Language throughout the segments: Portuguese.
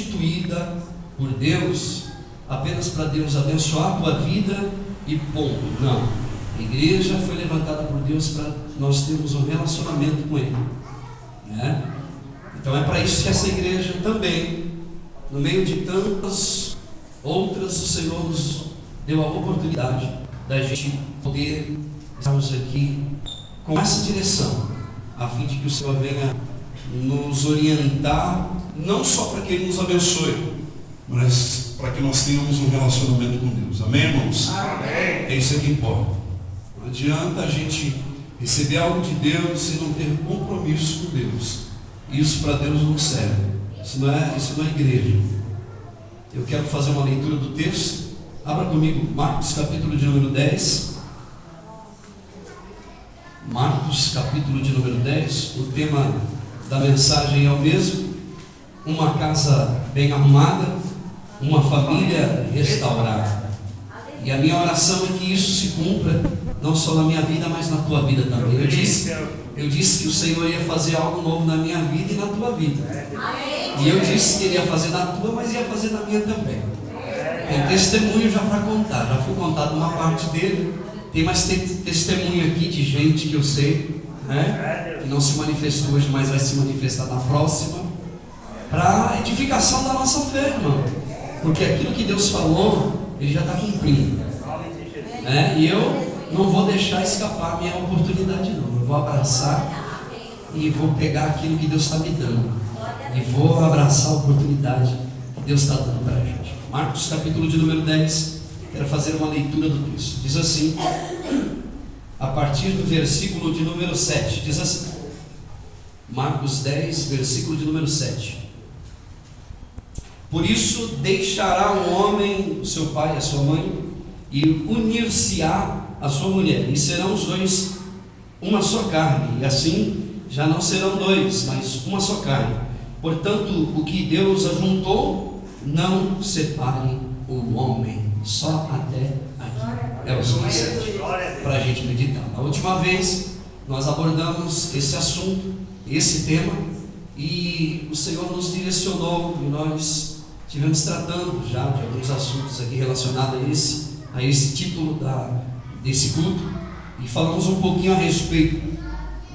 instituída por Deus apenas para Deus abençoar a tua vida e ponto. Não. A igreja foi levantada por Deus para nós termos um relacionamento com Ele, né? Então é para isso que essa igreja também, no meio de tantas outras, o Senhor nos deu a oportunidade da gente poder estarmos aqui com essa direção, a fim de que o Senhor venha nos orientar, não só para que Ele nos abençoe, mas para que nós tenhamos um relacionamento com Deus. Amém, irmãos? Amém. É isso que importa. Não adianta a gente receber algo de Deus e não ter compromisso com Deus. Isso para Deus não serve. Isso não é igreja. Eu quero fazer uma leitura do texto. Abra comigo Marcos capítulo de número 10. Marcos capítulo de número 10. O tema da mensagem é o mesmo. Uma casa bem arrumada, uma família restaurada. E a minha oração é que isso se cumpra, não só na minha vida, mas na tua vida também. Eu disse que o Senhor ia fazer algo novo na minha vida e na tua vida. E eu disse que Ele ia fazer na tua, mas ia fazer na minha também. Tem testemunho já para contar. Já foi contado uma parte dele. Tem mais testemunho aqui de gente que eu sei, né, que não se manifestou hoje, mas vai se manifestar na próxima, para edificação da nossa fé, irmão. Porque aquilo que Deus falou, Ele já está cumprindo, né? E eu não vou deixar escapar a minha oportunidade, não. Eu vou abraçar e vou pegar aquilo que Deus está me dando, e vou abraçar a oportunidade que Deus está dando para a gente. Marcos capítulo de número 10. Quero fazer uma leitura do texto. Diz assim, a partir do versículo de número 7. Diz assim, Marcos 10, versículo de número 7. Por isso deixará o homem o seu pai e a sua mãe, e unir-se-á a sua mulher, e serão os dois uma só carne, e assim já não serão dois, mas uma só carne. Portanto, o que Deus ajuntou, não separe o homem. Só até aqui é o suficiente para a gente meditar. Na última vez nós abordamos esse assunto, esse tema, e o Senhor nos direcionou, e nós estivemos tratando já de alguns assuntos aqui relacionados a esse título desse culto, e falamos um pouquinho a respeito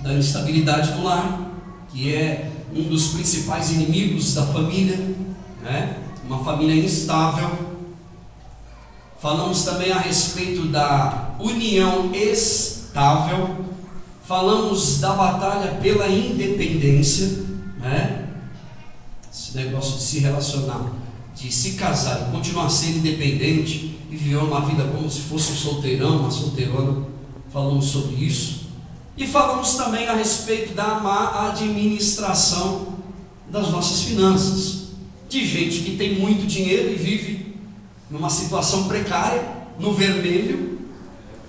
da instabilidade do lar, que é um dos principais inimigos da família, né? Uma família instável. Falamos também a respeito da união estável. Falamos da batalha pela independência, né? Esse negócio de se relacionar, de se casar e continuar sendo independente e viver uma vida como se fosse um solteirão, uma solteirona. Falamos sobre isso. E falamos também a respeito da má administração das nossas finanças, de gente que tem muito dinheiro e vive numa situação precária, no vermelho,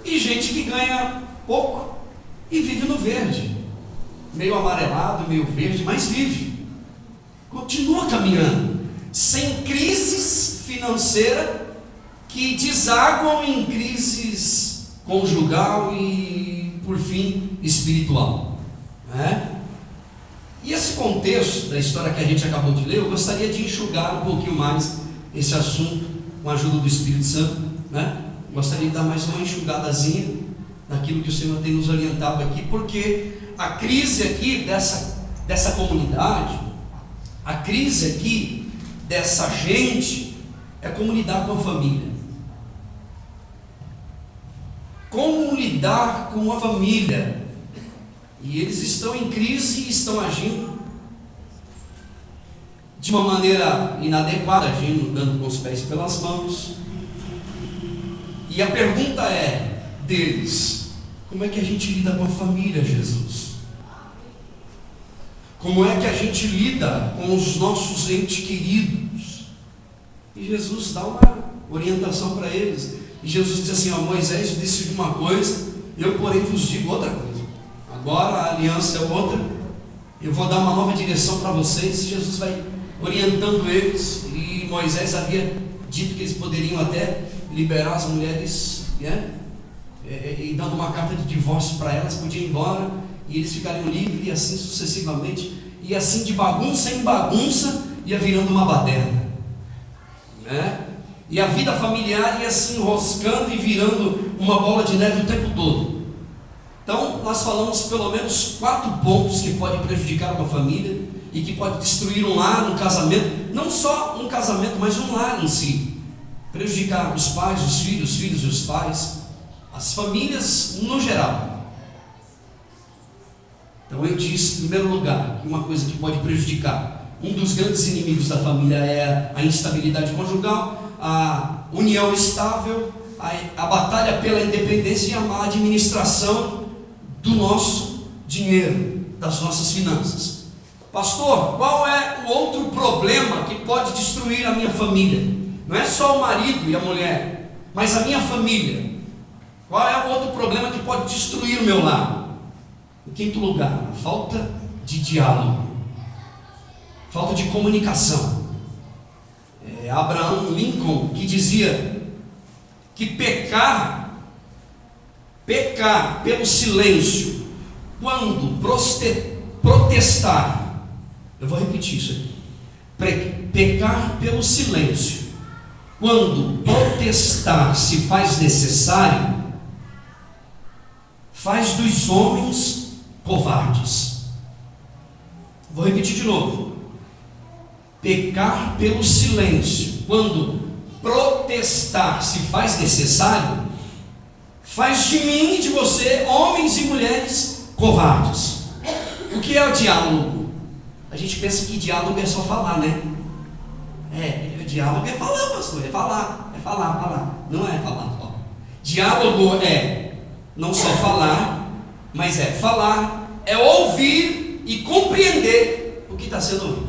e gente que ganha pouco e vive no verde, meio amarelado, meio verde, mas vive, continua caminhando, sem crises financeiras que desaguam em crises conjugal e, por fim, espiritual, né? E esse contexto da história que a gente acabou de ler, eu gostaria de enxugar um pouquinho mais esse assunto com a ajuda do Espírito Santo, né? Gostaria de dar mais uma enxugadazinha naquilo que o Senhor tem nos orientado aqui, porque a crise aqui dessa comunidade, a crise aqui dessa gente, é como lidar com a família. Como lidar com a família? E eles estão em crise e estão agindo de uma maneira inadequada, agindo, dando com os pés pelas mãos. E a pergunta é deles: como é que a gente lida com a família, Jesus? Como é que a gente lida com os nossos entes queridos? E Jesus dá uma orientação para eles. E Jesus diz assim: ó, Moisés disse uma coisa, eu porém vos digo outra coisa. Agora a aliança é outra, eu vou dar uma nova direção para vocês. E Jesus vai orientando eles, e Moisés havia dito que eles poderiam até liberar as mulheres, né? E dando uma carta de divórcio para elas, podiam ir embora e eles ficariam livres, e assim sucessivamente, e assim de bagunça em bagunça ia virando uma baderna, né? E a vida familiar ia se enroscando e virando uma bola de neve o tempo todo. Então, nós falamos pelo menos 4 pontos que podem prejudicar uma família e que pode destruir um lar, um casamento, não só um casamento, mas um lar em si. Prejudicar os pais, os filhos e os pais, as famílias no geral. Então eu disse, em primeiro lugar, que uma coisa que pode prejudicar, um dos grandes inimigos da família é a instabilidade conjugal, a união estável, a batalha pela independência e a má administração do nosso dinheiro, das nossas finanças. Pastor, qual é o outro problema que pode destruir a minha família? Não é só o marido e a mulher, mas a minha família. Qual é o outro problema que pode destruir o meu lar? Em quinto lugar, a falta de diálogo, falta de comunicação. Abraham Lincoln, que dizia que pecar pelo silêncio, quando protestar, eu vou repetir isso aqui, pecar pelo silêncio, quando protestar se faz necessário, faz dos homens covardes. Vou repetir de novo. Pecar pelo silêncio, quando protestar se faz necessário, faz de mim e de você, homens e mulheres, covardes. O que é o diálogo? A gente pensa que diálogo é só falar, né? Diálogo é falar, pastor, é falar. Não é falar. Ó. Diálogo é não só falar, mas é falar, é ouvir e compreender o que está sendo ouvido.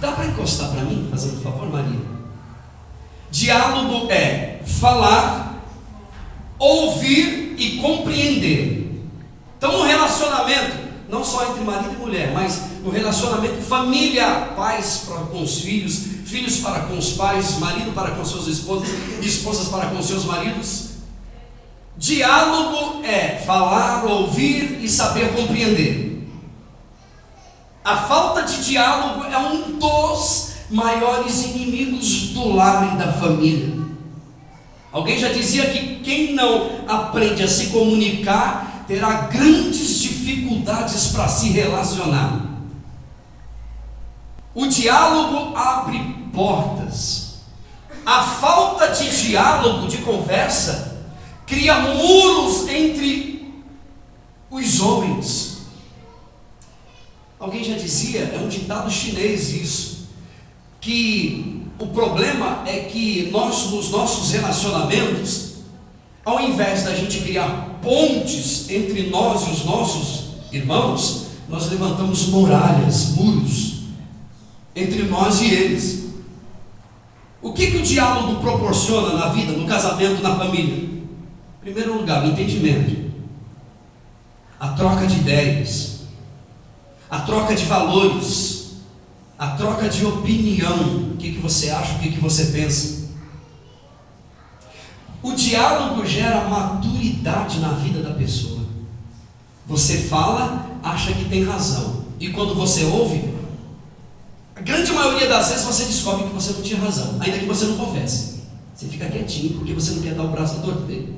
Dá para encostar para mim, fazendo favor, Maria? Diálogo é falar, ouvir e compreender. Então, no relacionamento, não só entre marido e mulher, mas no relacionamento família, pais para com os filhos, filhos para com os pais, marido para com suas esposas, esposas para com seus maridos. Diálogo é falar, ouvir e saber compreender. A falta de diálogo é um dos maiores inimigos do lar e da família. Alguém já dizia que quem não aprende a se comunicar terá grandes dificuldades para se relacionar. O diálogo abre portas. A falta de diálogo, de conversa, cria muros entre os homens. Alguém já dizia, é um ditado chinês isso, que o problema é que nós, nos nossos relacionamentos, ao invés da gente criar pontes entre nós e os nossos irmãos, nós levantamos muralhas, muros entre nós e eles. O que o diálogo proporciona na vida, no casamento, na família? Em primeiro lugar, o entendimento, a troca de ideias, a troca de valores, a troca de opinião. O que você acha, o que você pensa. O diálogo gera maturidade na vida da pessoa. Você fala, acha que tem razão, e quando você ouve, a grande maioria das vezes você descobre que você não tinha razão, ainda que você não confesse. Você fica quietinho porque você não quer dar o braço a torcer.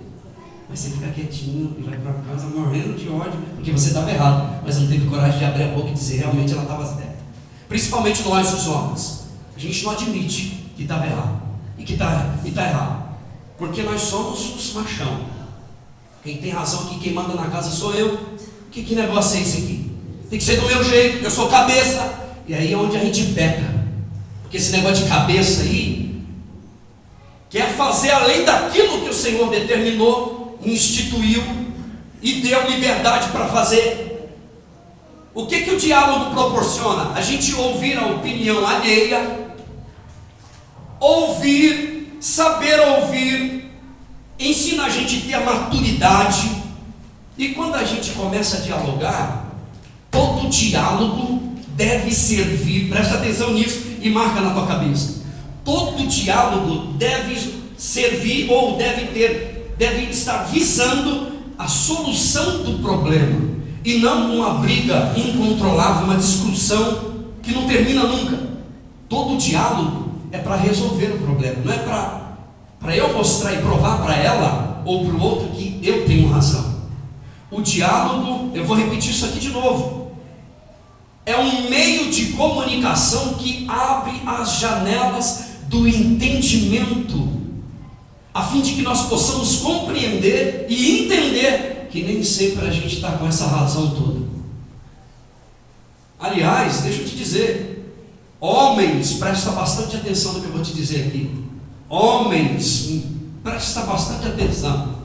Mas você fica quietinho e vai para casa morrendo de ódio porque você estava errado, mas não teve coragem de abrir a boca e dizer realmente ela estava certa. Principalmente nós, os homens, a gente não admite que estava errado e que está errado, porque nós somos os machão. Quem tem razão aqui, quem manda na casa sou eu. Que negócio é esse aqui? Tem que ser do meu jeito, eu sou cabeça. E aí é onde a gente peca, porque esse negócio de cabeça aí quer fazer além daquilo que o Senhor determinou, instituiu e deu liberdade para fazer. O que o diálogo proporciona? A gente ouvir a opinião alheia, ouvir, saber ouvir, ensina a gente a ter a maturidade. E quando a gente começa a dialogar, todo diálogo deve servir, presta atenção nisso e marca na tua cabeça. Todo diálogo deve servir ou deve estar visando a solução do problema e não uma briga incontrolável, uma discussão que que não termina nunca. Todo diálogo é para resolver o problema, não é para eu mostrar e provar para ela ou para o outro que eu tenho razão. O diálogo, eu vou repetir isso aqui de novo, é um meio de comunicação que abre as janelas do entendimento, a fim de que nós possamos compreender e entender que nem sempre a gente está com essa razão toda. Aliás, deixa eu te dizer, homens, presta bastante atenção no que eu vou te dizer aqui. Homens, presta bastante atenção.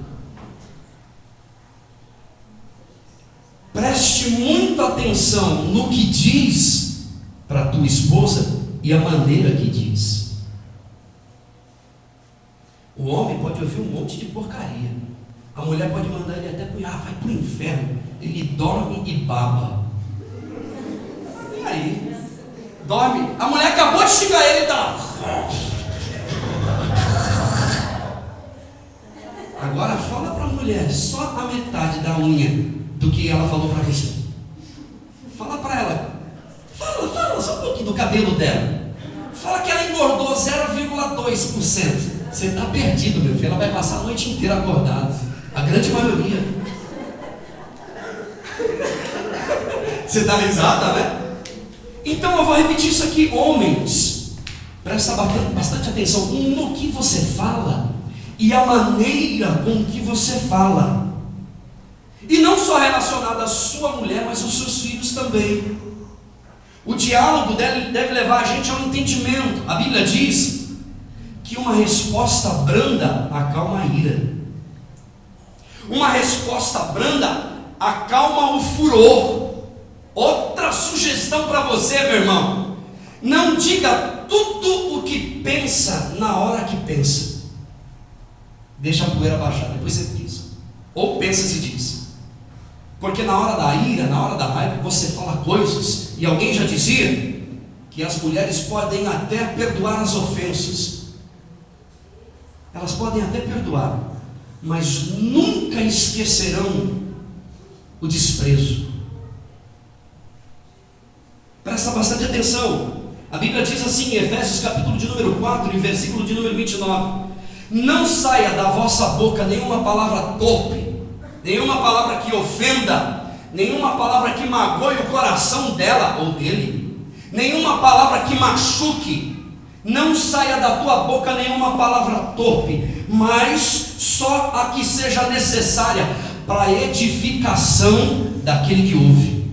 Preste muita atenção no que diz para tua esposa e a maneira que diz. O homem pode ouvir um monte de porcaria. A mulher pode mandar ele até vai pro inferno. Ele dorme e baba. E aí? Dorme. A mulher acabou de xingar ele e tá. Agora fala para a mulher só a metade da unha do que ela falou para você. Fala para ela. Fala só um pouquinho do cabelo dela. Fala que ela engordou 0,2%. Você está perdido, meu filho. Ela vai passar a noite inteira acordada. A grande maioria. Você dá risada, né? Então eu vou repetir isso aqui. Homens, presta bastante atenção no que você fala e a maneira com que você fala. E não só relacionado à sua mulher, mas aos seus filhos também. O diálogo deve levar a gente ao entendimento. A Bíblia diz que uma resposta branda acalma a ira. Uma resposta branda acalma o furor. Outra sugestão para você, meu irmão: não diga tudo o que pensa na hora que pensa. Deixa a poeira baixar, depois você diz. Ou pensa se diz. Porque na hora da ira, na hora da raiva, você fala coisas. E alguém já dizia que as mulheres podem até perdoar as ofensas. Elas podem até perdoar, mas nunca esquecerão o desprezo. Presta bastante atenção. A Bíblia diz assim em Efésios capítulo de número 4 e versículo de número 29: não saia da vossa boca nenhuma palavra torpe, nenhuma palavra que ofenda, nenhuma palavra que magoe o coração dela ou dele, nenhuma palavra que machuque. Não saia da tua boca nenhuma palavra torpe, mas só a que seja necessária para a edificação daquele que ouve.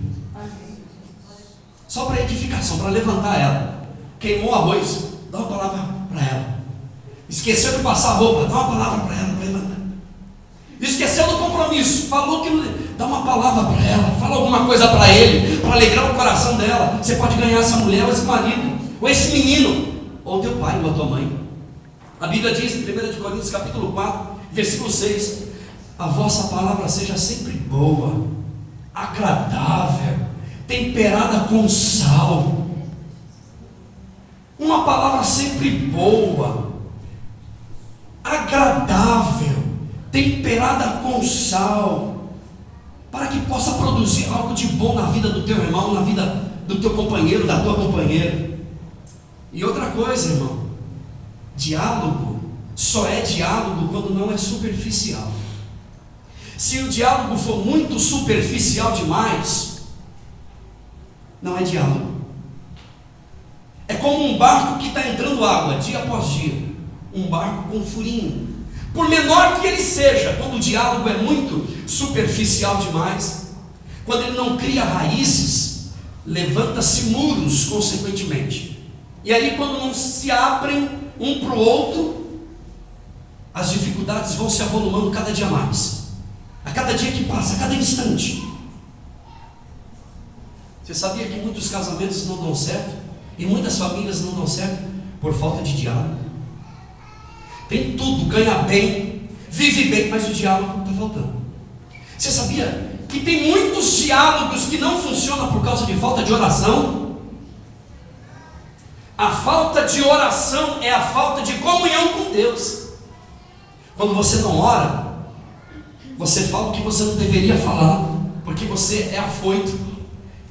Só para edificação, para levantar ela. Queimou arroz, dá uma palavra para ela. Esqueceu de passar roupa, dá uma palavra para ela, para levantar. Esqueceu do compromisso, falou que não... dá uma palavra para ela, fala alguma coisa para ele, para alegrar o coração dela. Você pode ganhar essa mulher, ou esse marido, ou esse menino, ou teu pai, ou a tua mãe. A Bíblia diz em 1 Coríntios capítulo 4, versículo 6: a vossa palavra seja sempre boa, agradável, temperada com sal. Uma palavra sempre boa, agradável, temperada com sal, para que possa produzir algo de bom na vida do teu irmão, na vida do teu companheiro, da tua companheira. E outra coisa, irmão, diálogo só é diálogo quando não é superficial. Se o diálogo for muito superficial demais, não é diálogo. É como um barco que está entrando água dia após dia, um barco com furinho. Por menor que ele seja, quando o diálogo é muito superficial demais, quando ele não cria raízes, levanta-se muros consequentemente. E aí, quando não se abrem um para o outro, as dificuldades vão se avolumando cada dia mais, a cada dia que passa, a cada instante. Você sabia que muitos casamentos não dão certo? E muitas famílias não dão certo por falta de diálogo? Tem tudo, ganha bem, vive bem, mas o diálogo está faltando. Você sabia que tem muitos diálogos que não funcionam por causa de falta de oração? A falta de oração é a falta de comunhão com Deus. Quando você não ora, você fala o que você não deveria falar, porque você é afoito.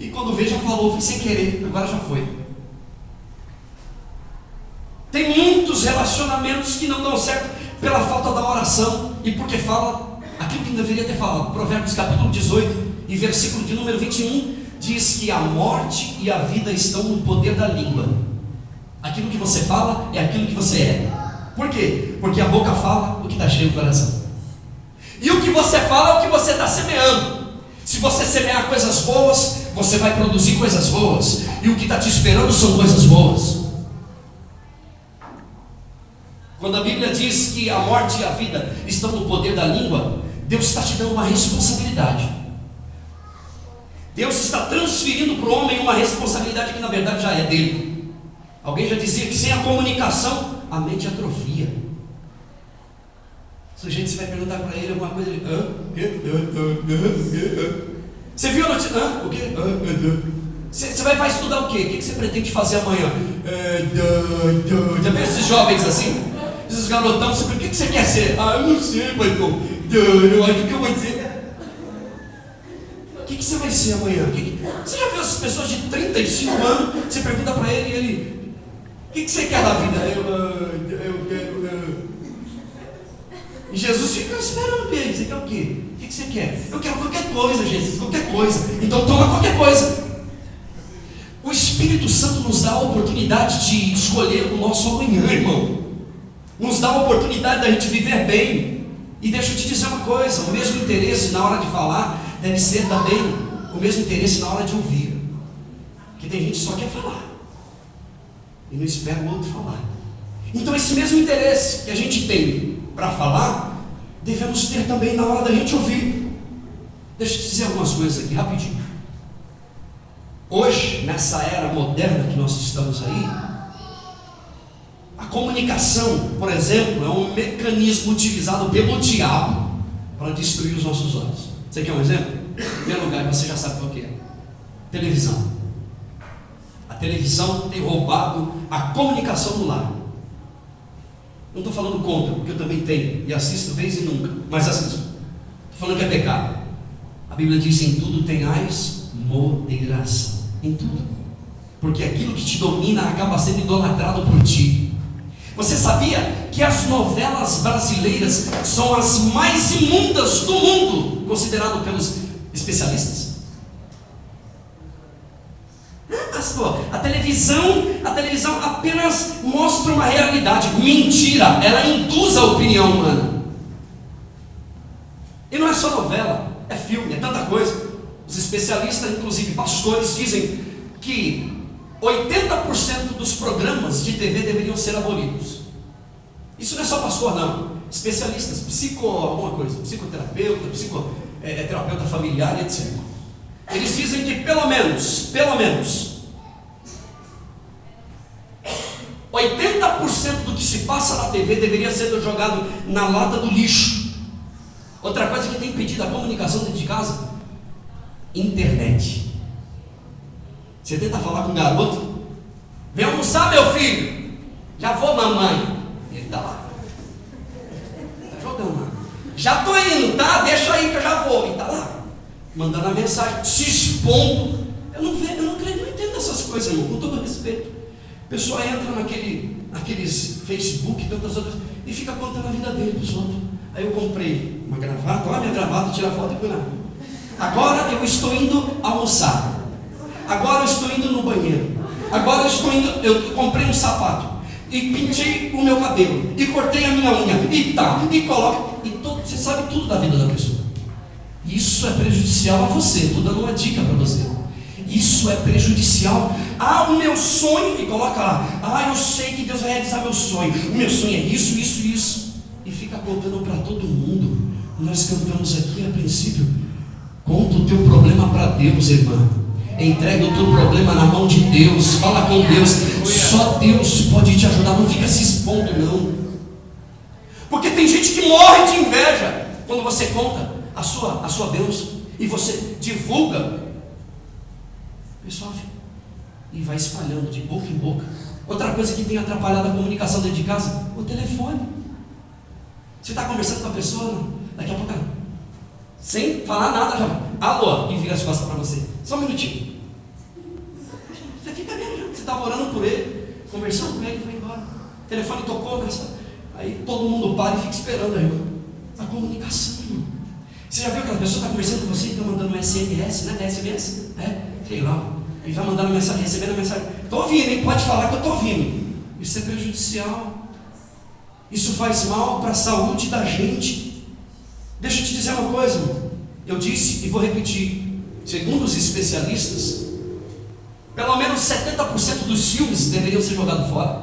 E quando vê, já falou, foi sem querer, agora já foi. Tem muitos relacionamentos que não dão certo pela falta da oração e porque fala aquilo que não deveria ter falado. Provérbios capítulo 18 e versículo de número 21 diz que a morte e a vida estão no poder da língua. Aquilo que você fala é aquilo que você é. Por quê? Porque a boca fala o que está cheio do coração. E o que você fala é o que você está semeando. Se você semear coisas boas, você vai produzir coisas boas. E o que está te esperando são coisas boas. Quando a Bíblia diz que a morte e a vida estão no poder da língua, Deus está te dando uma responsabilidade. Deus está transferindo para o homem uma responsabilidade que na verdade já é dele. Alguém já dizia que sem a comunicação a mente atrofia. O sujeito, você vai perguntar para ele alguma coisa, ele, você viu a notícia? O quê? Você vai estudar o quê? O que você pretende fazer amanhã? Já viu esses jovens assim? Esses garotão, o que você quer ser? Eu não sei, pai. Eu acho que eu vou dizer. O que você vai ser amanhã? Você já viu essas pessoas de 35 anos? Você pergunta para ele e ele, o que você quer da vida? Eu quero. E Jesus fica esperando ele. Você quer o quê? O que você quer? Eu quero qualquer coisa, Jesus, qualquer coisa. Então toma qualquer coisa. O Espírito Santo nos dá a oportunidade de escolher o nosso amanhã, irmão. Nos dá a oportunidade da gente viver bem. E deixa eu te dizer uma coisa: o mesmo interesse na hora de falar deve ser também o mesmo interesse na hora de ouvir. Porque tem gente que só quer falar e não espera o outro falar. Então esse mesmo interesse que a gente tem para falar, devemos ter também na hora da gente ouvir. Deixa eu te dizer algumas coisas aqui rapidinho. Hoje, nessa era moderna que nós estamos aí, a comunicação, por exemplo, é um mecanismo utilizado pelo diabo para destruir os nossos olhos. Você quer um exemplo? Em primeiro lugar, você já sabe qual que é. Televisão. A televisão tem roubado a comunicação do lar. Não estou falando contra, porque eu também tenho e assisto vez e nunca, mas assisto. Estou falando que é pecado. A Bíblia diz: em tudo tenhais moderação. Em tudo. Porque aquilo que te domina acaba sendo idolatrado por ti. Você sabia que as novelas brasileiras são as mais imundas do mundo, considerado pelos especialistas? Pastor, a televisão apenas mostra uma realidade. Mentira, ela induz a opinião humana. E não é só novela, é filme, é tanta coisa. Os especialistas, inclusive pastores, dizem que 80% dos programas de TV deveriam ser abolidos. Isso não é só pastor, não. Especialistas, alguma coisa, psicoterapeuta, terapeuta familiar, etc. Eles dizem que pelo menos 80% do que se passa na TV deveria ser jogado na lata do lixo. Outra coisa que tem impedido a comunicação dentro de casa: internet. Você tenta falar com um garoto: vem almoçar, meu filho. Já vou, mamãe. Ele está lá. Está jogando lá. Já estou indo, tá? Deixa aí que eu já vou. E está lá, mandando a mensagem, se expondo. Eu não entendo essas coisas, irmão, com todo respeito. A pessoa entra naqueles Facebook e tantas outras e fica contando a vida dele dos outros. Aí eu comprei uma gravata, olha a minha gravata, tira a foto e põe lá. Agora eu estou indo almoçar. Agora eu estou indo no banheiro. Agora eu comprei um sapato e pintei o meu cabelo e cortei a minha unha e coloco você sabe tudo da vida da pessoa. Isso é prejudicial a você. Estou dando uma dica para você. Isso é prejudicial. O meu sonho, e coloca lá: eu sei que Deus vai realizar meu sonho. O meu sonho é isso. E fica contando para todo mundo. Nós cantamos aqui a princípio: conta o teu problema para Deus, irmã. Entrega o teu problema na mão de Deus. Fala com Deus. Só Deus pode te ajudar. Não fica se expondo, não. Porque tem gente que morre de inveja quando você conta a sua bênção e você divulga. O pessoal fica e vai espalhando de boca em boca. Outra coisa que tem atrapalhado a comunicação dentro de casa: o telefone. Você está conversando com a pessoa, daqui a pouco, sem falar nada, já alô, e vira as costas para você. Só um minutinho. estava orando por ele, conversando com ele, foi embora. O telefone tocou, aí todo mundo para e fica esperando, irmão. A comunicação, irmão. Você já viu aquela pessoa que está conversando com você e está mandando um SMS, né? SMS? Sei lá. E está mandando mensagem, recebendo mensagem. Estou ouvindo, hein? Pode falar que eu estou ouvindo. Isso é prejudicial. Isso faz mal para a saúde da gente. Deixa eu te dizer uma coisa, irmão. Eu disse e vou repetir. Segundo os especialistas, pelo menos 70% dos filmes deveriam ser jogados fora.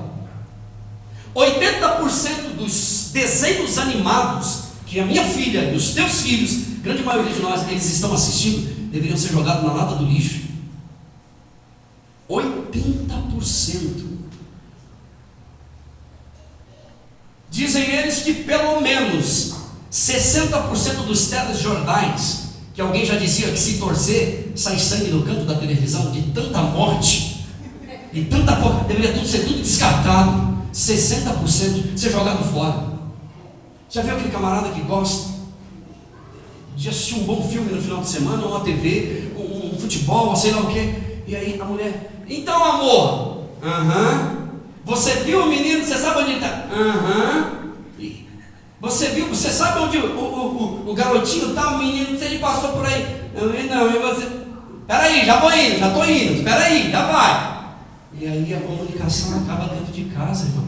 80% dos desenhos animados que a minha filha e os teus filhos, grande maioria de nós, eles estão assistindo, deveriam ser jogados na lata do lixo. 80%. Dizem eles que pelo menos 60% dos telejornais, que alguém já dizia que se torcer, sai sangue no canto da televisão, de tanta morte, e tanta porra, deveria ser tudo descartado. 60% ser jogado fora. Já viu aquele camarada que gosta de assistir um bom filme no final de semana, uma TV, um futebol, sei lá o que, e aí a mulher, então amor, você viu o menino, você sabe onde ele está? Você sabe onde o garotinho está, o menino, se ele passou por aí? Não, e você? Peraí, já vou indo, já estou indo, espera aí, já vai. E aí a comunicação acaba dentro de casa, irmão.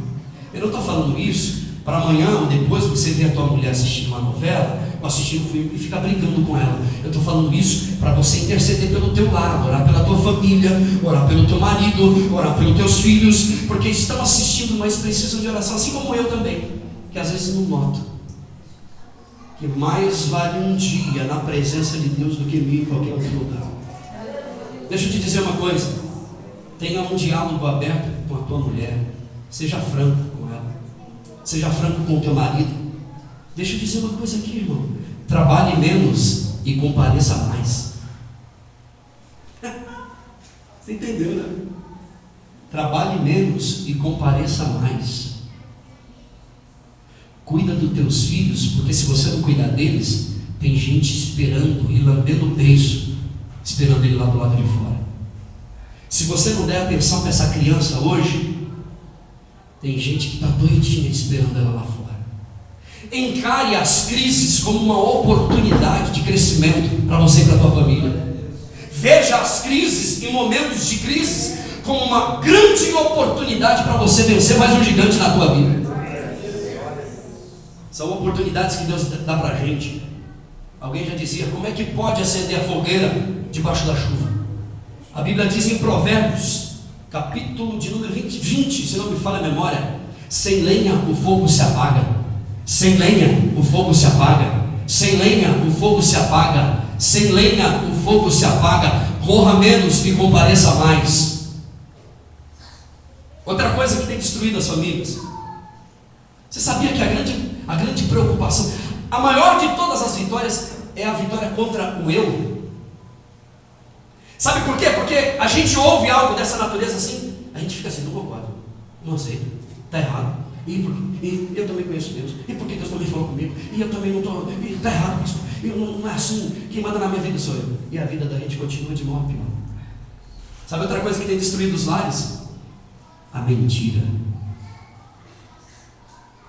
Eu não estou falando isso para amanhã ou depois você ver a tua mulher assistindo uma novela ou assistindo um filme e ficar brincando com ela. Eu estou falando isso para você interceder pelo teu lar, orar pela tua família, orar pelo teu marido, orar pelos teus filhos, porque estão assistindo, mas precisam de oração, assim como eu também, que às vezes não noto. Que mais vale um dia na presença de Deus do que mil em qualquer outro lugar. Deixa eu te dizer uma coisa. Tenha um diálogo aberto com a tua mulher. Seja franco com ela. Seja franco com o teu marido. Deixa eu dizer uma coisa aqui, irmão. Trabalhe menos e compareça mais. Você entendeu, né? Trabalhe menos e compareça mais. Cuida dos teus filhos, porque se você não cuidar deles, tem gente esperando e lambendo o beiço, esperando ele lá do lado de fora. Se você não der atenção para essa criança hoje, tem gente que está doidinha esperando ela lá fora. Encare as crises como uma oportunidade de crescimento para você e para a tua família. Veja as crises e momentos de crise como uma grande oportunidade para você vencer mais um gigante na tua vida. São oportunidades que Deus dá para a gente. Alguém já dizia, como é que pode acender a fogueira debaixo da chuva? A Bíblia diz em Provérbios, capítulo de número 20, se não me falha a memória, sem lenha o fogo se apaga. Sem lenha o fogo se apaga. Sem lenha o fogo se apaga. Sem lenha o fogo se apaga. Corra menos e compareça mais. Outra coisa que tem destruído as famílias. Você sabia que a grande preocupação, a maior de todas as vitórias, é a vitória contra o eu? Sabe por quê? Porque a gente ouve algo dessa natureza assim, a gente fica assim, não concordo, não aceito, está errado. E eu também conheço Deus. E por que Deus também falou comigo? E eu também não estou, está errado isso. Não é assim, quem manda na minha vida sou eu. E a vida da gente continua de mal a pior. Sabe outra coisa que tem destruído os lares? A mentira.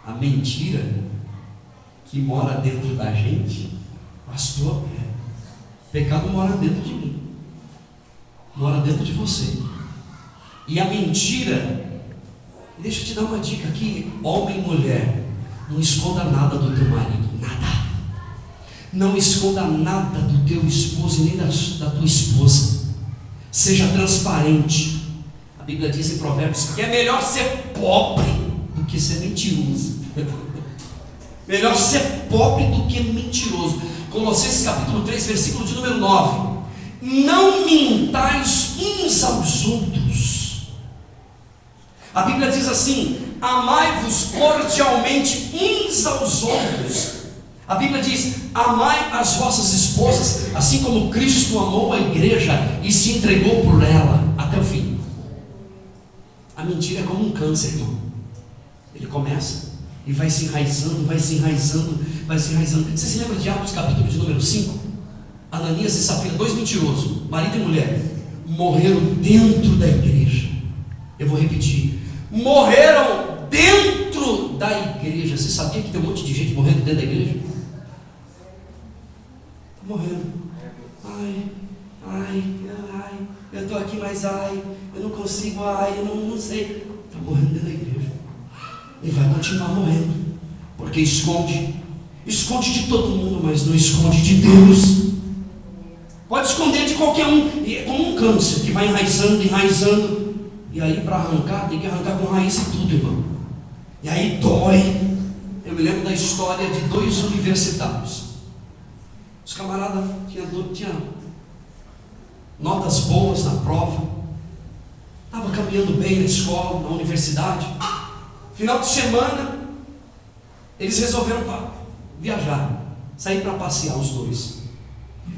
A mentira que mora dentro da gente, pastor, pecado mora dentro de mim, mora dentro de você. E a mentira, deixa eu te dar uma dica aqui, homem e mulher, não esconda nada do teu marido, nada. Não esconda nada do teu esposo nem da tua esposa. Seja transparente. A Bíblia diz em Provérbios que é melhor ser pobre do que ser mentiroso. Melhor ser pobre do que mentiroso. Colossenses capítulo 3, versículo de número 9. Não mintais uns aos outros. A Bíblia diz assim: amai-vos cordialmente uns aos outros. A Bíblia diz: amai as vossas esposas, assim como Cristo amou a igreja e se entregou por ela até o fim. A mentira é como um câncer, irmão. Ele começa e vai se enraizando, vai se enraizando, vai se enraizando. Você se lembra de Atos capítulo de número 5? Ananias e Safira, dois mentirosos, marido e mulher, morreram dentro da igreja. Eu vou repetir: morreram dentro da igreja. Você sabia que tem um monte de gente morrendo dentro da igreja? Está morrendo. Ai, eu estou aqui, mas eu não consigo, eu não sei. Está morrendo dentro da igreja. E vai continuar morrendo, porque esconde de todo mundo, mas não esconde de Deus. Pode esconder de qualquer um, é como um câncer que vai enraizando, e aí para arrancar, tem que arrancar com raiz e tudo, irmão. E aí dói. Eu me lembro da história de 2 universitários. Os camaradas tinham notas boas na prova, estava caminhando bem na escola, na universidade. Final de semana, eles resolveram viajar, sair para passear os dois.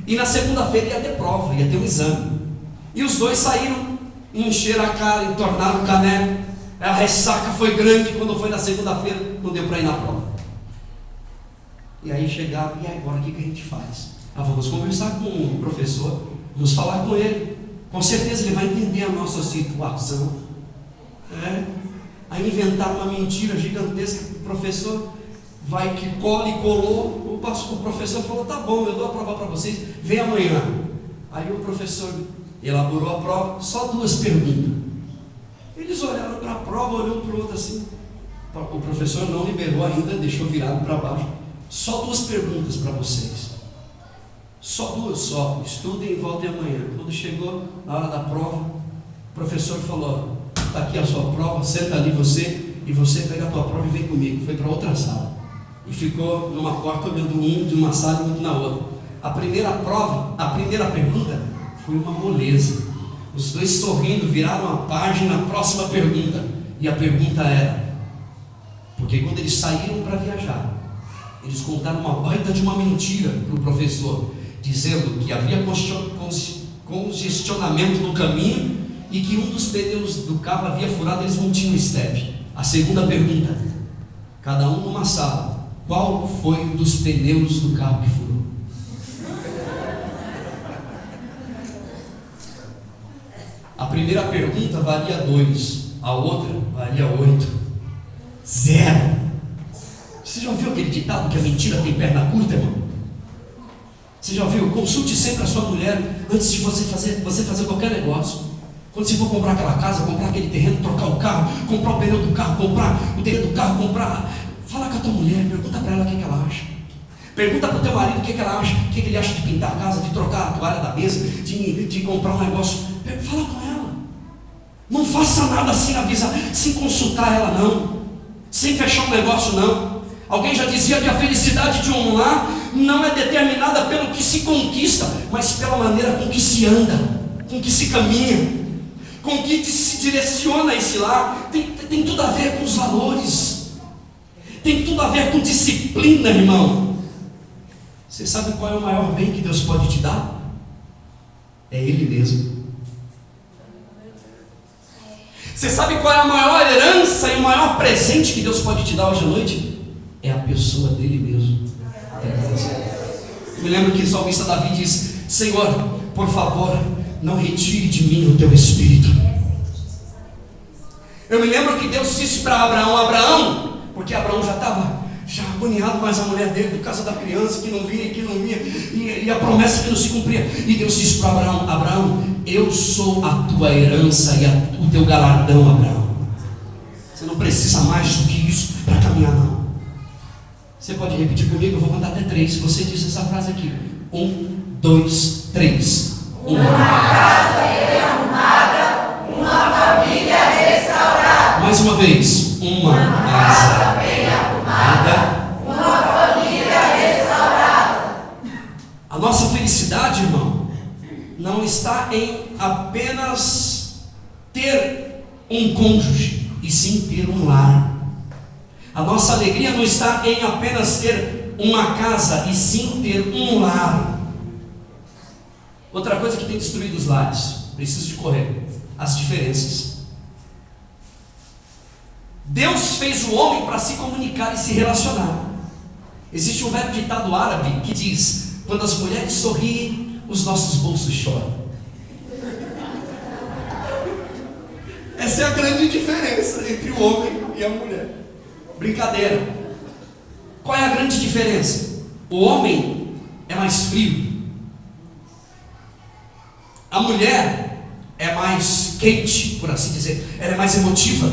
E na segunda-feira ia ter prova, ia ter um exame. E os dois saíram, encheram a cara, entornaram o caneco. A ressaca foi grande. Quando foi na segunda-feira, não deu para ir na prova. E aí chegava, e agora o que a gente faz? Vamos conversar com o professor, vamos falar com ele. Com certeza ele vai entender a nossa situação. Aí inventaram uma mentira gigantesca. O professor vai que cola e colou. O professor falou: tá bom, eu dou a prova para vocês, vem amanhã. Aí o professor elaborou a prova, só 2 perguntas. Eles olharam para a prova, olhou para o outro assim. O professor não liberou ainda, deixou virado para baixo. Só 2 perguntas para vocês. Só 2, só. Estudem e voltem amanhã. Quando chegou na hora da prova, o professor falou: está aqui a sua prova, senta ali você, e você pega a tua prova e vem comigo. Foi para outra sala. E ficou numa porta olhando um de uma sala e outro na outra. A primeira pergunta foi uma moleza. Os dois sorrindo, viraram a página, a próxima pergunta. E a pergunta era: porque quando eles saíram para viajar, eles contaram uma baita de uma mentira para o professor, dizendo que havia congestionamento no caminho e que um dos pneus do carro havia furado, eles não tinham step. A segunda pergunta: cada um numa sala, qual foi um dos pneus do carro que furou? A primeira pergunta valia 2, a outra valia 8. 0. Você já ouviu aquele ditado que a mentira tem perna curta, irmão? Você já ouviu? Consulte sempre a sua mulher antes de você fazer qualquer negócio. Quando você for comprar aquela casa, comprar aquele terreno, trocar o carro, comprar o pneu do carro, comprar o terreno do carro, fala com a tua mulher, pergunta para ela o que ela acha. Pergunta para o teu marido o que ela acha, o que ele acha de pintar a casa, de trocar a toalha da mesa, de comprar um negócio. Fala com ela. Não faça nada sem avisar, sem consultar ela não, sem fechar um negócio não. Alguém já dizia que a felicidade de um lar não é determinada pelo que se conquista, mas pela maneira com que se anda, com que se caminha, com que se direciona esse lar. Tem tudo a ver com os valores, tem tudo a ver com disciplina, irmão. Você sabe qual é o maior bem que Deus pode te dar? É Ele mesmo. Você sabe qual é a maior herança e o maior presente que Deus pode te dar hoje à noite? É a pessoa dele mesmo. Eu me lembro que o salmista Davi diz: Senhor, por favor, não retire de mim o teu espírito. Eu me lembro que Deus disse para Abraão, porque Abraão já estava agoniado, mas a mulher dele, por causa da criança que não vinha, e a promessa que não se cumpria. E Deus disse para Abraão: eu sou a tua herança e o teu galardão, Abraão. Você não precisa mais do que isso para caminhar, não. Você pode repetir comigo? Eu vou contar até 3. Se você disse essa frase aqui: 1, 2, 3. Uma casa bem arrumada, uma família restaurada. Mais uma vez: uma casa bem arrumada, uma família restaurada. A nossa felicidade, irmão, não está em apenas ter um cônjuge, e sim ter um lar. A nossa alegria não está em apenas ter uma casa, e sim ter um lar. Outra coisa que tem destruído os lares, preciso de correr, as diferenças. Deus fez o homem para se comunicar e se relacionar. Existe um velho ditado árabe que diz: quando as mulheres sorriem, os nossos bolsos choram. Essa é a grande diferença entre o homem e a mulher. Brincadeira. Qual é a grande diferença? O homem é mais frio. A mulher é mais quente, por assim dizer. Ela é mais emotiva.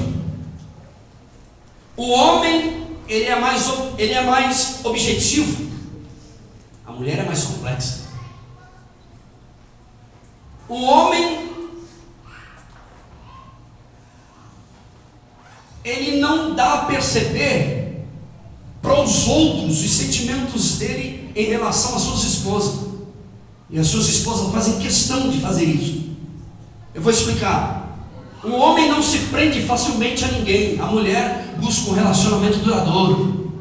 O homem, ele é mais objetivo. A mulher é mais complexa. O homem, ele não dá a perceber para os outros os sentimentos dele em relação às suas esposas. E as suas esposas fazem questão de fazer isso. Eu vou explicar. O homem não se prende facilmente a ninguém. A mulher busca um relacionamento duradouro.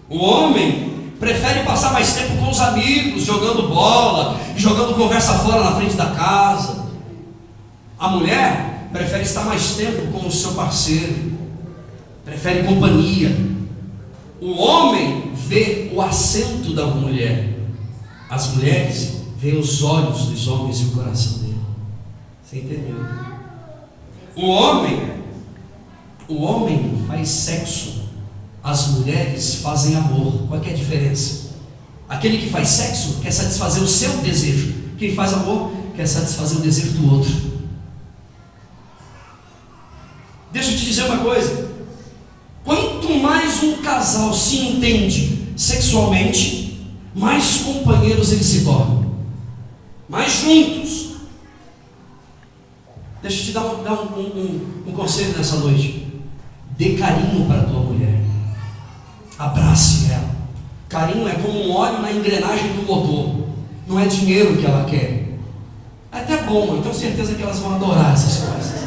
O homem prefere passar mais tempo com os amigos, jogando bola, jogando conversa fora na frente da casa. A mulher prefere estar mais tempo com o seu parceiro, prefere companhia. O homem vê o assento da mulher. As mulheres veem os olhos dos homens e o coração dele. Você entendeu? O homem faz sexo. As mulheres fazem amor. Qual é a diferença? Aquele que faz sexo quer satisfazer o seu desejo. Quem faz amor quer satisfazer o desejo do outro. Deixa eu te dizer uma coisa. Quanto mais um casal se entende sexualmente, mais companheiros eles se tornam, mais juntos. Deixa eu te dar um conselho nessa noite. Dê carinho para a tua mulher. Abrace ela. Carinho é como um óleo na engrenagem do motor. Não é dinheiro que ela quer. É até bom, eu tenho certeza que elas vão adorar essas coisas.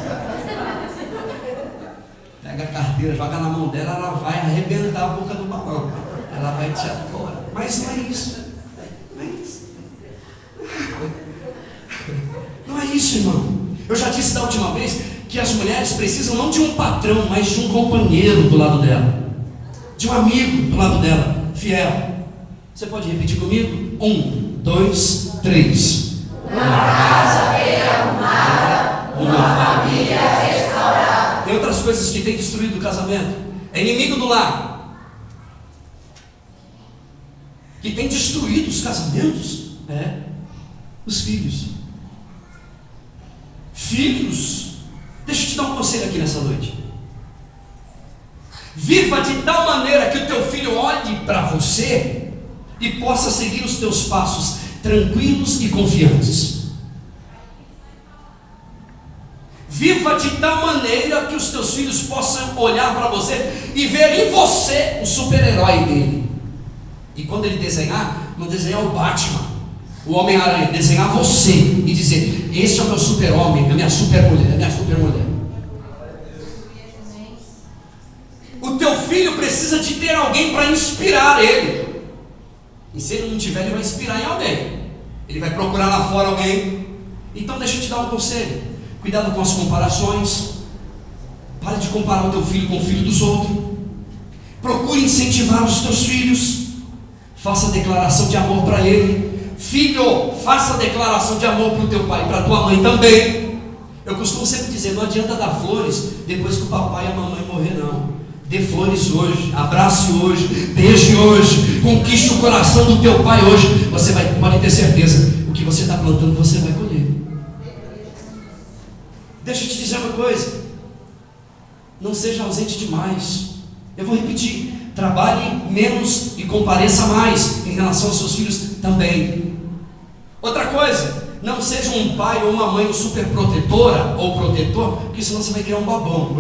Pega a carteira, joga na mão dela, ela vai arrebentar a boca do balão. Ela vai te adorar. Mas não é isso. Não é isso. Não é isso, irmão. Eu já disse da última vez que as mulheres precisam não de um patrão, mas de um companheiro do lado dela. De um amigo do lado dela, fiel. Você pode repetir comigo? 1, 2, 3. Uma casa bem arrumada, uma família restaurada. Tem outras coisas que têm destruído o casamento. É inimigo do lar. Que tem destruído os casamentos. Os filhos. Filhos. Deixa eu te dar um conselho aqui nessa noite. Viva de tal maneira que o teu filho olhe para você e possa seguir os teus passos tranquilos e confiantes. Viva de tal maneira que os teus filhos possam olhar para você e ver em você o super-herói dele. E quando ele desenhar, não desenhar o Batman, o Homem-Aranha, desenhar você e dizer: esse é o meu super-homem, a minha super-mulher, a minha super-mulher. O teu filho precisa de ter alguém para inspirar ele. E se ele não tiver, ele vai inspirar em alguém. Ele vai procurar lá fora alguém. Então deixa eu te dar um conselho. Cuidado com as comparações. Pare de comparar o teu filho com o filho dos outros. Procure incentivar os teus filhos. Faça declaração de amor para ele. Filho, faça declaração de amor para o teu pai e para a tua mãe também. Eu costumo sempre dizer: não adianta dar flores depois que o papai e a mamãe morrer, não. Dê flores hoje, abrace hoje, beije hoje, conquiste o coração do teu pai hoje. Você pode ter certeza, o que você está plantando você vai colher. Deixa eu te dizer uma coisa. Não seja ausente demais. Eu vou repetir: trabalhe menos e compareça mais em relação aos seus filhos também. Outra coisa, não seja um pai ou uma mãe super protetora ou protetor, porque senão você vai criar um babão.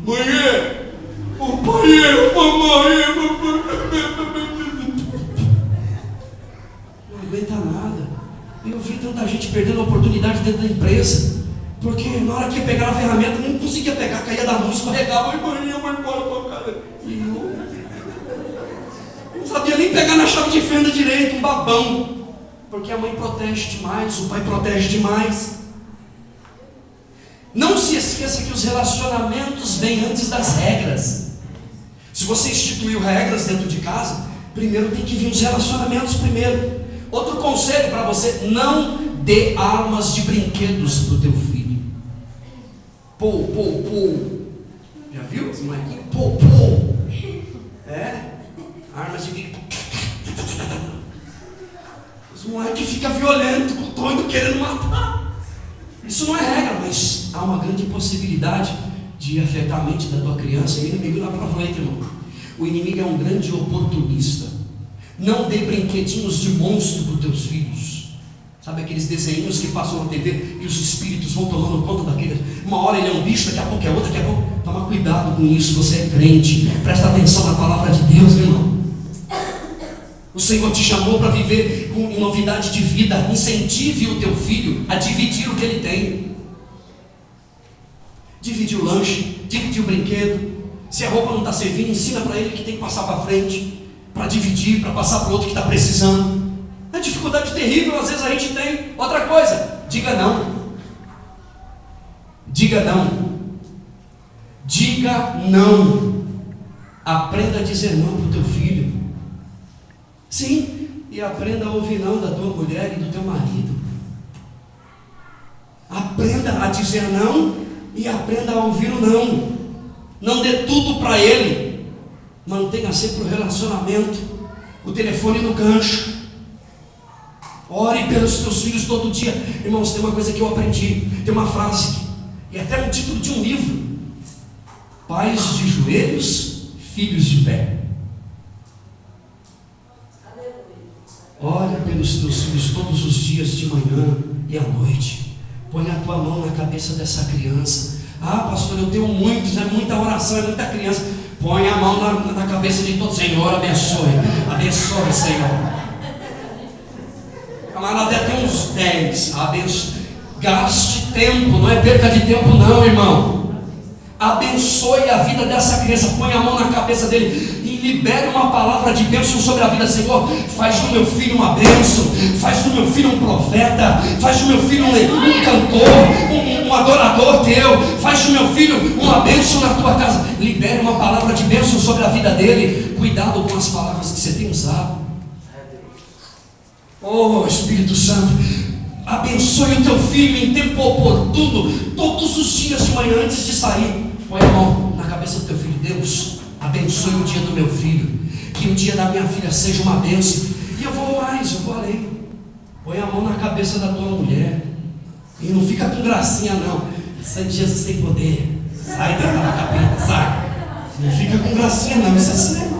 Mãe, o pai, mamãe, não aguenta nada. Eu vi tanta gente perdendo a oportunidade dentro da empresa, porque na hora que ia pegar a ferramenta, nem conseguia pegar, caía da mão, escorregava. Mãe, eu vou embora com a cara. Não sabia nem pegar na chave de fenda direito, um babão. Porque a mãe protege demais, o pai protege demais. Não se esqueça que os relacionamentos vêm antes das regras. Se você instituiu regras dentro de casa, primeiro tem que vir os relacionamentos primeiro. Outro conselho para você: não dê armas de brinquedos para o teu filho. Pou. Já viu? Os molequinhos? Pou. Armas de guerra. Os moleques ficam violentos, doido, querendo matar. Isso não é regra, mas há uma grande possibilidade de afetar a mente da tua criança. E o inimigo não aproveita, irmão. O inimigo é um grande oportunista. Não dê brinquedinhos de monstro para os teus filhos. Sabe aqueles desenhos que passam na TV e os espíritos vão tomando conta daqueles? Uma hora ele é um bicho, daqui a pouco é outro, daqui a pouco. Toma cuidado com isso, você é crente. Presta atenção na palavra de Deus, meu irmão. O Senhor te chamou para viver em novidade de vida. Incentive o teu filho a dividir o que ele tem. Dividir o lanche, dividir o brinquedo. Se a roupa não está servindo, ensina para ele que tem que passar para frente, para dividir, para passar para o outro que está precisando. É dificuldade terrível, às vezes a gente tem. Outra coisa, diga não. Diga não. Diga não. Aprenda a dizer não para o teu filho. Sim, e aprenda a ouvir não da tua mulher e do teu marido. Aprenda a dizer não e aprenda a ouvir o não. Não dê tudo para ele. Mantenha sempre o relacionamento, o telefone no gancho. Ore pelos teus filhos todo dia. Irmãos, tem uma coisa que eu aprendi. Tem uma frase, e até um título de um livro: pais de joelhos, filhos de pé. Ore pelos teus filhos todos os dias, de manhã e à noite. Põe a tua mão na cabeça dessa criança. Ah, pastor, eu tenho muitos, é muita oração, é muita criança. Põe a mão na cabeça de todos. Senhor, abençoe. Abençoe, Senhor. Camarada, até tem uns 10. Abençoe. Gaste tempo, não é perca de tempo não, irmão. Abençoe a vida dessa criança. Põe a mão na cabeça dele e libere uma palavra de bênção sobre a vida. Senhor, faz do meu filho uma bênção. Faz do meu filho um profeta. Faz do meu filho um cantor, um adorador teu. Faz do meu filho uma bênção na tua casa. Libere uma palavra de bênção sobre a vida dele. Cuidado com as palavras que você tem usado. Oh, Espírito Santo, abençoe o teu filho em tempo oportuno, todos os dias de manhã antes de sair. Põe a mão na cabeça do teu filho. Deus, abençoe o dia do meu filho, que o dia da minha filha seja uma bênção. E eu vou mais, eu vou além. Põe a mão na cabeça da tua mulher. E não fica com gracinha não. Santo Jesus tem poder. Sai da capeta, sai. Não fica com gracinha não, isso é assim.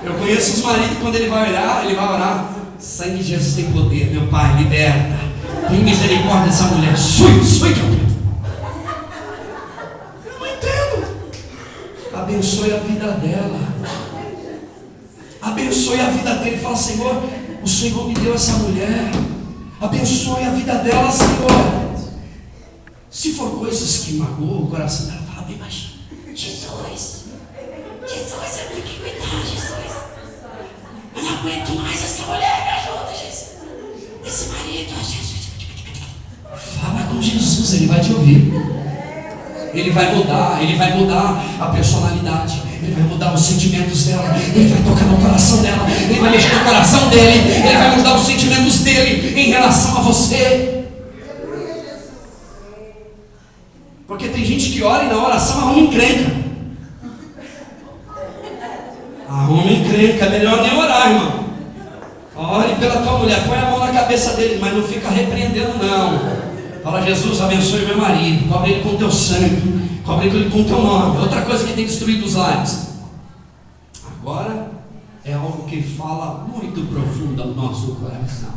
Eu conheço os maridos, quando ele vai orar. Sangue de Jesus tem poder, meu Pai, liberta. Tem misericórdia dessa mulher. Sui, que eu não entendo. Abençoe a vida dela. Abençoe a vida dele. Fala, Senhor, o Senhor me deu essa mulher. Abençoe a vida dela, Senhor. Se for coisas que magoam o coração dela, fala bem baixinho. Jesus, eu tenho que cuidar, Jesus. Eu não aguento mais essa mulher, me ajuda, Jesus. Esse marido, Jesus. Fala com Jesus, ele vai te ouvir. Ele vai mudar a personalidade. Ele vai mudar os sentimentos dela. Ele vai tocar no coração dela. Ele vai mexer no coração dele. Ele vai mudar os sentimentos dele em relação a você. Porque tem gente que ora e na oração arruma encrenca. Arruma encrenca, é melhor nem orar, irmão. Ore pela tua mulher, põe a mão na cabeça dele, mas não fica repreendendo não. Fala, Jesus, abençoe meu marido, cobre ele com teu sangue, cobre ele com teu nome. Outra coisa que tem destruído os lares. Agora é algo que fala muito profundo ao nosso coração.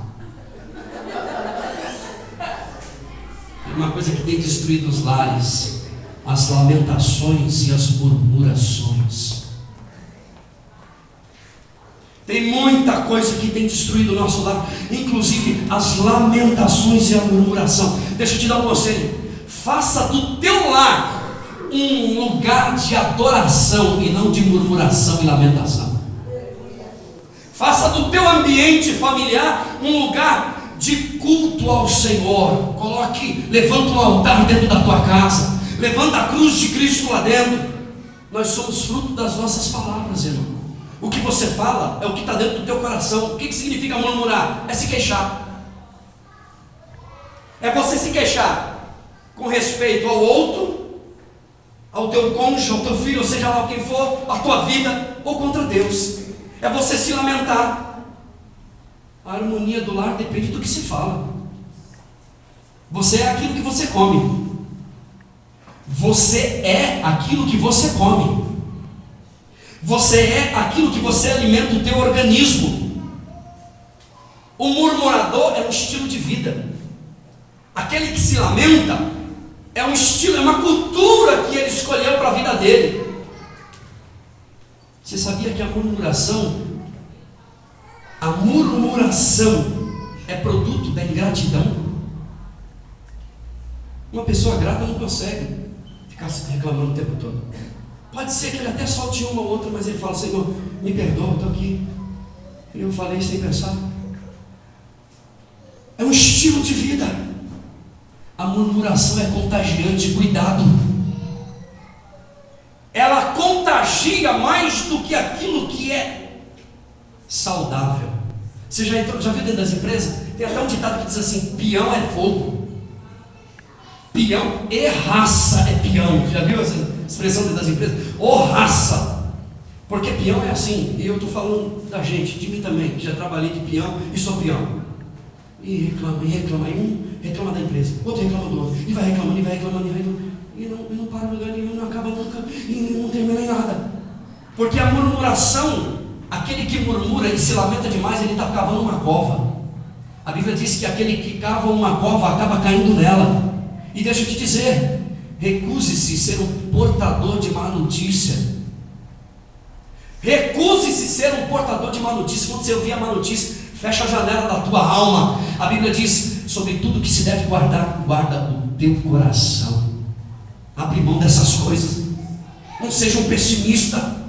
Tem uma coisa que tem destruído os lares: as lamentações e as murmurações. Tem muita coisa que tem destruído o nosso lar, inclusive as lamentações e a murmuração. Deixa eu te dar um conselho: faça do teu lar um lugar de adoração e não de murmuração e lamentação. Faça do teu ambiente familiar um lugar de culto ao Senhor. Levanta um altar dentro da tua casa, levanta a cruz de Cristo lá dentro. Nós somos fruto das nossas palavras, irmão. O que você fala é o que está dentro do teu coração. O que significa murmurar? É se queixar. É você se queixar com respeito ao outro ao teu cônjuge, ao teu filho, ou seja lá quem for, à tua vida, ou contra Deus. É você se lamentar. A harmonia do lar depende do que se fala. Você é aquilo que você come. Você é aquilo que você come. Você é aquilo que você alimenta o teu organismo. O murmurador é um estilo de vida. Aquele que se lamenta é um estilo, é uma cultura que ele escolheu para a vida dele. Você sabia que a murmuração é produto da ingratidão? Uma pessoa grata não consegue ficar se reclamando o tempo todo. Pode ser que ele até solte uma ou outra, mas ele fala: Senhor, me perdoa, eu estou aqui, eu falei sem pensar. É um estilo de vida. A murmuração é contagiante, cuidado. Ela contagia mais do que aquilo que é saudável. Você já viu dentro das empresas? Tem até um ditado que diz assim: peão é fogo. Peão e raça é peão. Já viu essa expressão dentro das empresas? Ou raça. Porque peão é assim, e eu estou falando da gente, de mim também, que já trabalhei de peão e sou peão. E reclama, e um reclama da empresa, outro reclama do outro, e vai reclamando, e não para em lugar nenhum, não acaba nunca, e não termina em nada. Porque a murmuração, aquele que murmura e se lamenta demais, ele está cavando uma cova. A Bíblia diz que aquele que cava uma cova acaba caindo nela. E deixa eu te dizer, recuse-se ser um portador de má notícia. Recuse-se ser um portador de má notícia. Quando você ouvir a má notícia, fecha a janela da tua alma. A Bíblia diz: sobre tudo que se deve guardar, guarda o teu coração. Abre mão dessas coisas. Não seja um pessimista.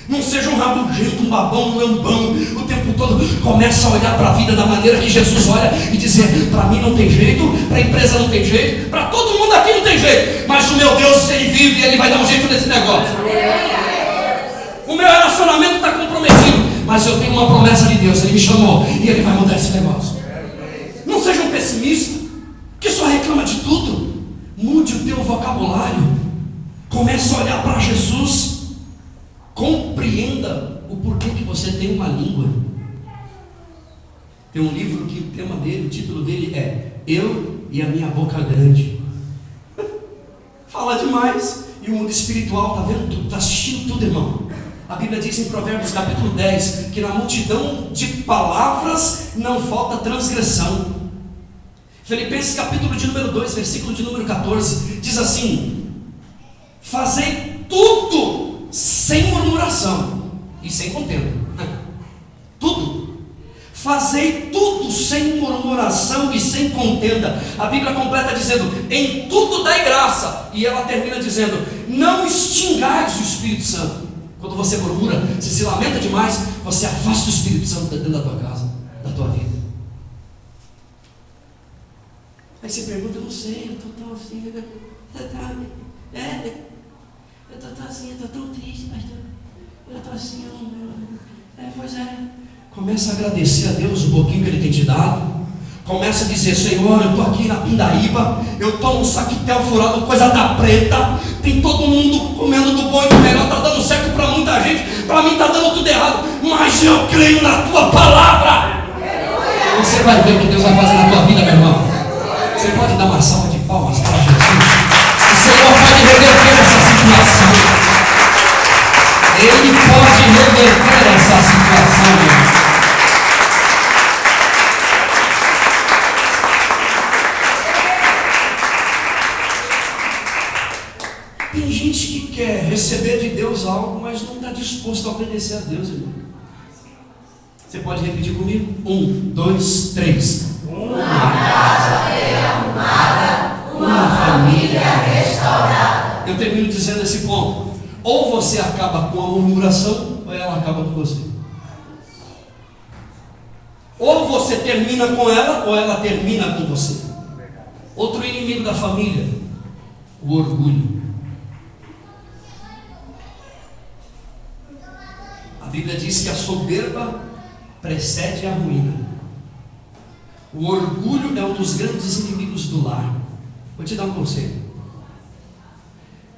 Não seja um rabugento, um babão, um lambão. O tempo todo começa a olhar para a vida da maneira que Jesus olha e dizer: para mim não tem jeito, para a empresa não tem jeito, para todo mundo aqui não tem jeito, mas o meu Deus, Ele vive e Ele vai dar um jeito nesse negócio. O meu relacionamento está comprometido, mas eu tenho uma promessa de Deus, Ele me chamou e Ele vai mudar esse negócio. Não seja um pessimista que só reclama de tudo. Mude o teu vocabulário. Comece a olhar para Jesus. Compreenda o porquê que você tem uma língua. Tem um livro que o tema dele, o título dele é Eu e a Minha Boca Grande. Fala demais. E o mundo espiritual está vendo tudo, está assistindo tudo, irmão. A Bíblia diz em Provérbios capítulo 10 que na multidão de palavras não falta transgressão. Filipenses capítulo de número 2, versículo de número 14, diz assim: fazei tudo sem murmuração e sem contenda. Tudo. Fazei tudo sem murmuração e sem contenda. A Bíblia completa dizendo: em tudo dai graça. E ela termina dizendo: não extingais o Espírito Santo. Quando você murmura, você se lamenta demais, você afasta o Espírito Santo dentro da tua casa, da tua vida. Aí você pergunta: eu não sei, eu estou tão assim, eu estou assim, eu estou tão triste, pastor. Eu estou assim, pois é. Começa a agradecer a Deus o pouquinho que Ele tem te dado. Começa a dizer: Senhor, eu estou aqui na Pindaíba, eu estou num saquitel furado, coisa da preta, tem todo mundo comendo do bom e do melhor, está dando certo para muita gente, para mim está dando tudo errado, mas eu creio na tua palavra. Você vai ver o que Deus vai fazer na tua vida, meu irmão. Você pode dar uma salva de palmas para Jesus. O Senhor pode reverter essa situação. Ele pode reverter essa situação, meu irmão. Tem gente que quer receber de Deus algo, mas não está disposto a obedecer a Deus, irmão. Você pode repetir comigo? 1, 2, 3. Uma casa bem arrumada, uma família restaurada. Eu termino dizendo esse ponto: ou você acaba com a murmuração, ou ela acaba com você. Ou você termina com ela, ou ela termina com você. Outro inimigo da família: o orgulho. A Bíblia diz que a soberba precede a ruína. O orgulho é um dos grandes inimigos do lar. Vou te dar um conselho.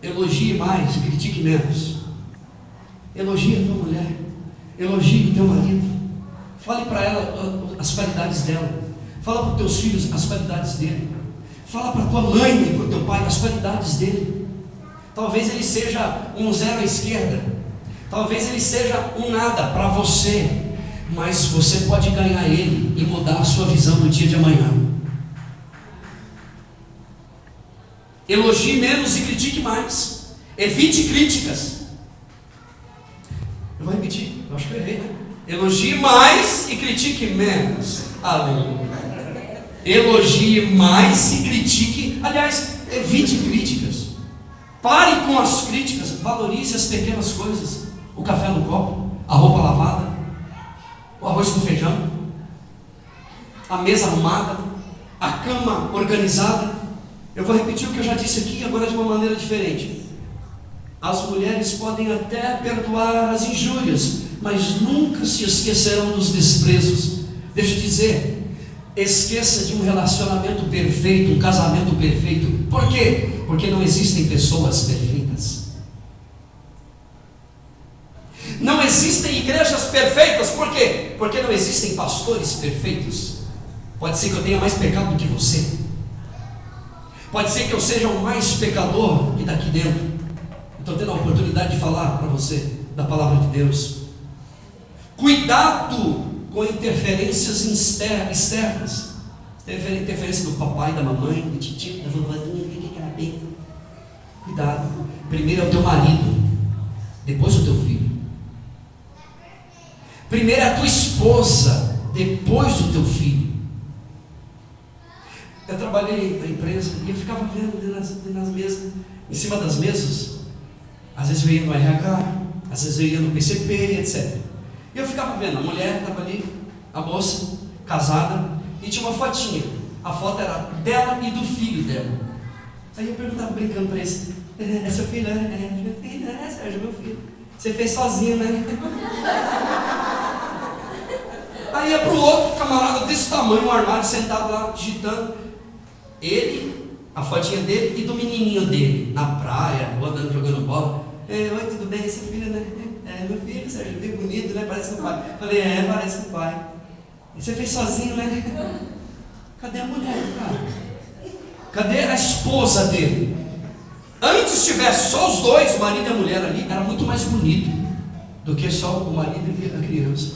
Elogie mais e critique menos. Elogie a tua mulher, elogie o teu marido. Fale para ela as qualidades dela. Fala para os teus filhos as qualidades dele. Fala para a tua mãe e para o teu pai as qualidades dele. Talvez ele seja um zero à esquerda, talvez ele seja um nada para você, mas você pode ganhar ele e mudar a sua visão no dia de amanhã. Elogie menos e critique mais. Evite críticas. Eu vou repetir, eu acho que eu errei, né? Elogie mais e critique menos. Aleluia. Elogie mais e critique. Aliás, evite críticas. Pare com as críticas. Valorize as pequenas coisas. O café no copo, a roupa lavada, o arroz com feijão, a mesa arrumada, a cama organizada. Eu vou repetir o que eu já disse aqui, agora de uma maneira diferente. As mulheres podem até perdoar as injúrias, mas nunca se esquecerão dos desprezos. Deixa eu dizer, esqueça de um relacionamento perfeito, um casamento perfeito. Por quê? Porque não existem pessoas perfeitas. Não existem igrejas perfeitas. Por quê? Porque não existem pastores perfeitos. Pode ser que eu tenha mais pecado do que você. Pode ser que eu seja o mais pecador que daqui dentro. Estou tendo a oportunidade de falar para você da palavra de Deus. Cuidado com interferências externas. Teve interferência do papai, da mamãe, do titio, da vovozinha, o que ela pensa? Cuidado. Primeiro é o teu marido, depois o teu filho. Primeiro é a tua esposa, depois o teu filho. Eu trabalhei na empresa e eu ficava vendo dentro das mesas, em cima das mesas. Às vezes eu ia no RH, às vezes eu ia no PCP, etc. E eu ficava vendo, a mulher estava ali, a moça, casada, e tinha uma fotinha. A foto era dela e do filho dela. Aí eu perguntava brincando para eles: é seu filho? É meu filho, Sérgio, meu filho. Você fez sozinho, né? Aí ia para o outro camarada desse tamanho, um armário, sentado lá, digitando. Ele, a fotinha dele e do menininho dele, na praia, andando, jogando bola. Oi, tudo bem? Esse filho, né? Meu filho, Sérgio, bem bonito, né? Parece com o pai. Falei, parece com o pai. E você fez sozinho, né? Cadê a mulher, cara? Cadê a esposa dele? Antes tivesse só os dois, o marido e a mulher ali, era muito mais bonito do que só o marido e a criança.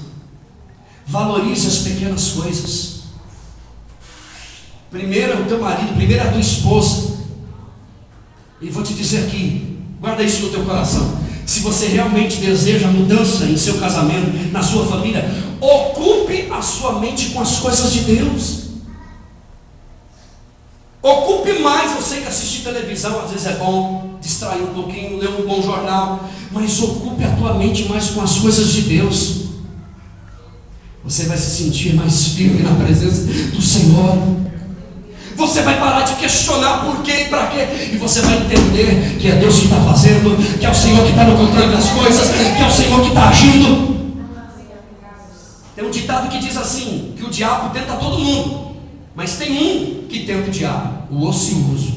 Valorize as pequenas coisas. Primeiro é o teu marido, primeiro é a tua esposa. E vou te dizer aqui, guarda isso no teu coração. Se você realmente deseja mudança em seu casamento, na sua família, ocupe a sua mente com as coisas de Deus. Ocupe mais. Eu sei que assistir televisão às vezes é bom, distrair um pouquinho, ler um bom jornal, mas ocupe a tua mente mais com as coisas de Deus. Você vai se sentir mais firme na presença do Senhor. Você vai parar de questionar por quê e para quê, e você vai entender que é Deus que está fazendo, que é o Senhor que está no controle das coisas, que é o Senhor que está agindo. Tem um ditado que diz assim, que o diabo tenta todo mundo, mas tem um que tenta o diabo, o ocioso.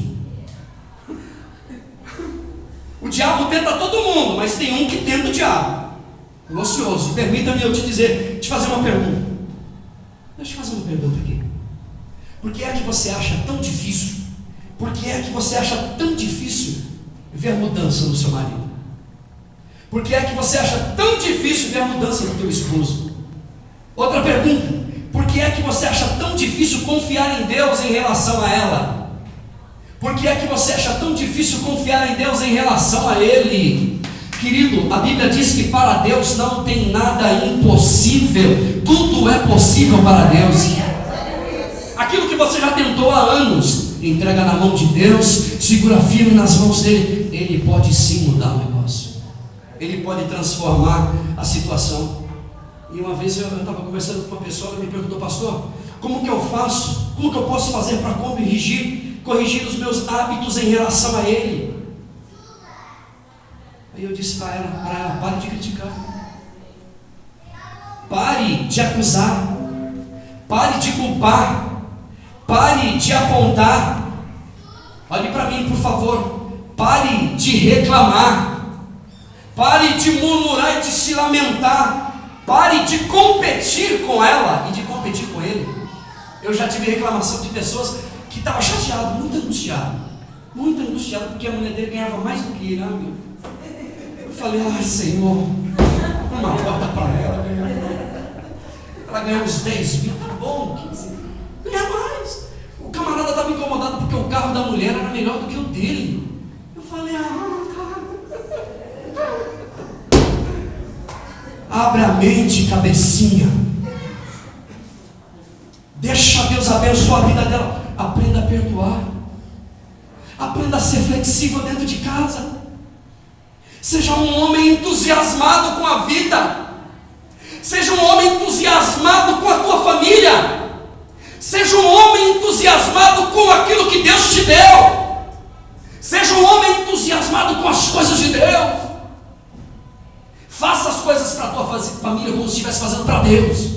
O diabo tenta todo mundo, mas tem um que tenta o diabo, o ocioso. Permita-me eu te fazer uma pergunta. Deixa eu te fazer uma pergunta aqui. Por que é que você acha tão difícil? Por que é que você acha tão difícil ver a mudança no seu marido? Por que é que você acha tão difícil ver a mudança no teu esposo? Outra pergunta: por que é que você acha tão difícil confiar em Deus em relação a ela? Por que é que você acha tão difícil confiar em Deus em relação a Ele? Querido, a Bíblia diz que para Deus não tem nada impossível, tudo é possível para Deus. Aquilo que você já tentou há anos, entrega na mão de Deus, segura firme nas mãos dele. Ele pode sim mudar o negócio, ele pode transformar a situação. E uma vez eu estava conversando com uma pessoa, ela me perguntou: pastor, como que eu faço? Como que eu posso fazer para corrigir os meus hábitos em relação a ele? Aí eu disse para ela: pare de criticar, pare de acusar, pare de culpar, pare de apontar. Olhe para mim, por favor. Pare de reclamar, pare de murmurar e de se lamentar, pare de competir com ela e de competir com ele. Eu já tive reclamação de pessoas que estavam chateadas, muito angustiado, porque a mulher dele ganhava mais do que ele. Eu falei, ai Senhor, uma bota para ela, ela ganhou uns 10 mil, tá bom, 15 mil, ganha mais. O camarada estava incomodado porque o carro da mulher era melhor do que o dele. Eu falei, abre a mente, cabecinha, deixa Deus abençoar a vida dela. Aprenda a perdoar, aprenda a ser flexível dentro de casa. Seja um homem entusiasmado com a vida, seja um homem entusiasmado com a tua família, seja um homem entusiasmado com aquilo que Deus te deu, seja um homem entusiasmado com as coisas de Deus. Faça as coisas para a tua família como se estivesse fazendo para Deus. Se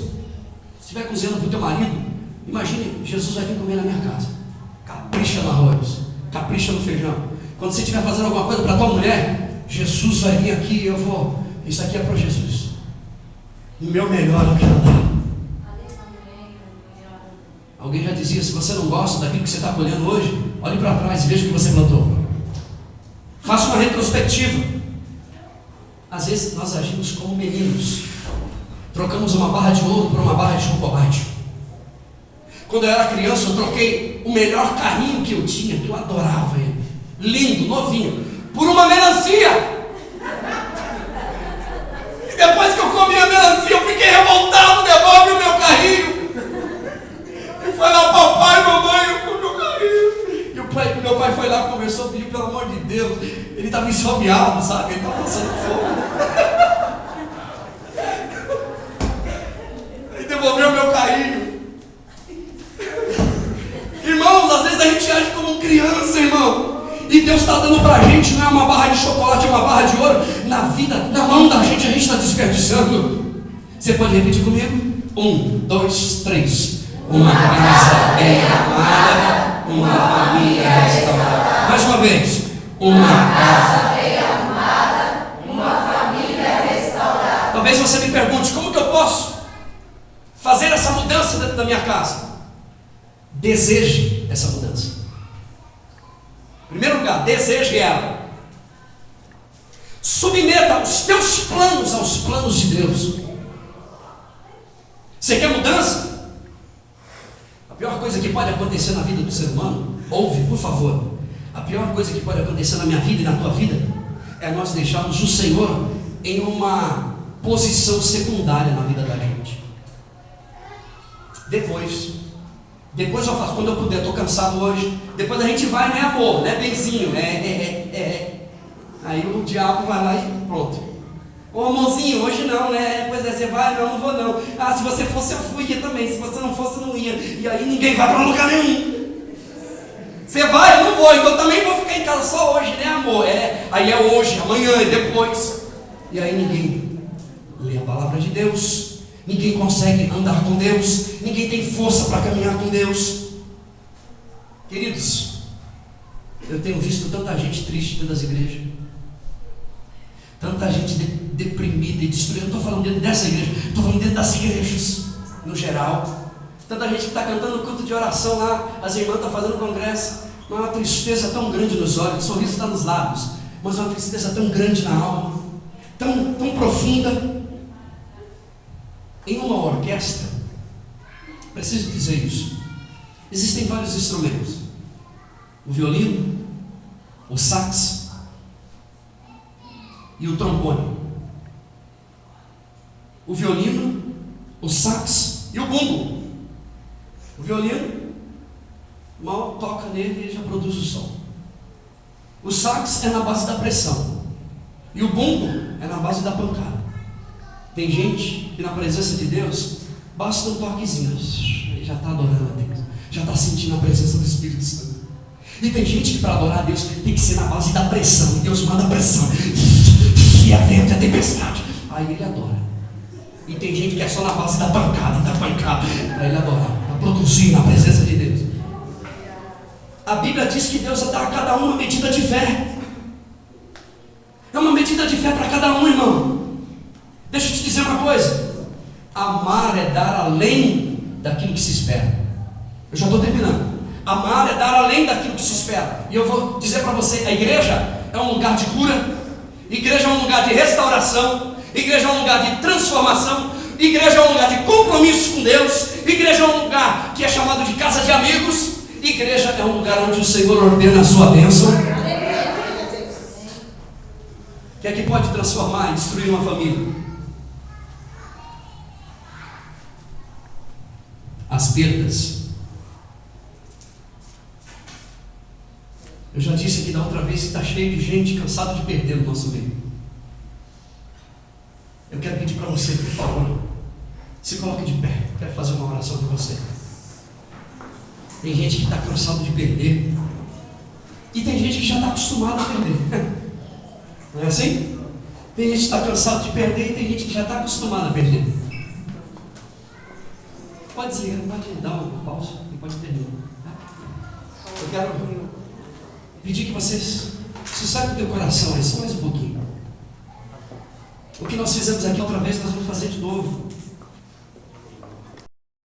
estiver cozinhando para o teu marido, imagine, Jesus vai vir comer na minha casa. Capricha no arroz, capricha no feijão. Quando você estiver fazendo alguma coisa para a tua mulher, Jesus vai vir aqui e eu vou, isso aqui é para Jesus. O meu melhor eu quero dar. Alguém já dizia, se você não gosta daquilo que você está colhendo hoje, olhe para trás e veja o que você plantou. Faça uma retrospectiva. Às vezes nós agimos como meninos, trocamos uma barra de ouro por uma barra de chocolate. Quando eu era criança, eu troquei o melhor carrinho que eu tinha, que eu adorava ele, lindo, novinho, por uma melancia. E depois que eu comi a melancia, eu fiquei revoltado. Devolve o meu carrinho. E foi lá, papai, mamãe, eu comi o carrinho. E meu pai foi lá, conversou, pediu, pelo amor de Deus. Ele estava ensomeado, sabe? Ele estava passando fome. Ele devolveu o meu carrinho. Irmãos, às vezes a gente age como criança, irmão. E Deus está dando para a gente, não é uma barra de chocolate, é uma barra de ouro. Na vida, na mão da gente, a gente está desperdiçando. Você pode repetir comigo? 1, 2, 3. Uma casa bem arrumada, uma família restaurada. Mais uma vez. Uma casa bem arrumada, uma família restaurada. Talvez você me pergunte, como que eu posso fazer essa mudança dentro da minha casa? Deseje essa mudança. Em primeiro lugar, deseje ela. Submeta os teus planos aos planos de Deus. Você quer mudança? A pior coisa que pode acontecer na vida do ser humano, ouve, por favor, a pior coisa que pode acontecer na minha vida e na tua vida é nós deixarmos o Senhor em uma posição secundária na vida da gente. Depois eu faço, quando eu puder, estou cansado hoje. Depois a gente vai, né, amor? Né, benzinho? Aí o diabo vai lá e pronto. Ô amorzinho, hoje não, né? Pois é, você vai? Não vou não. Ah, se você fosse eu fui, ia também. Se você não fosse, eu não ia. E aí ninguém vai para lugar nenhum. Você vai? Eu não vou. Então também vou ficar em casa só hoje, né, amor? Aí é hoje, amanhã e depois. E aí ninguém lê a palavra de Deus. Ninguém consegue andar com Deus. Ninguém tem força para caminhar com Deus. Queridos, eu tenho visto tanta gente triste dentro das igrejas, tanta gente deprimida e destruída. Não estou falando dentro dessa igreja, estou falando dentro das igrejas no geral. Tanta gente que está cantando culto de oração lá, as irmãs estão fazendo congresso, mas uma tristeza tão grande nos olhos, o sorriso está nos lábios, mas uma tristeza tão grande na alma, tão profunda. Em uma orquestra, preciso dizer isso, existem vários instrumentos: o violino, o sax e o trombone. O violino, o sax e o bumbo. O violino, mal toca nele e ele já produz o som. O sax é na base da pressão e o bumbo é na base da pancada. Tem gente que na presença de Deus basta um toquezinho, ele já está adorando a Deus, já está sentindo a presença do Espírito Santo. E tem gente que para adorar a Deus tem que ser na base da pressão, e Deus manda a pressão, e a vento, a tempestade, aí ele adora. E tem gente que é só na base da pancada, para ele adorar, para produzir na presença de Deus. A Bíblia diz que Deus dá a cada um uma medida de fé. É uma medida de fé para cada um, irmão. Deixa eu te dizer uma coisa: amar é dar além daquilo que se espera. Eu já estou terminando. Amar é dar além daquilo que se espera. E eu vou dizer para você: a igreja é um lugar de cura, igreja é um lugar de restauração, igreja é um lugar de transformação, igreja é um lugar de compromisso com Deus, igreja é um lugar que é chamado de casa de amigos, igreja é um lugar onde o Senhor ordena a sua bênção. O que é que pode transformar e destruir uma família? As perdas. Eu já disse aqui da outra vez que está cheio de gente cansada de perder no nosso meio. Eu quero pedir para você, por favor, se coloque de pé. Quero fazer uma oração com você. Tem gente que está cansado de perder, e tem gente que já está acostumada a perder. Não é assim? Tem gente que está cansado de perder e tem gente que já está acostumada a perder. Pode desligar, pode dar uma pausa e pode terminar. Eu quero pedir que vocês sosseguem o teu coração aí, só mais um pouquinho. O que nós fizemos aqui outra vez, nós vamos fazer de novo.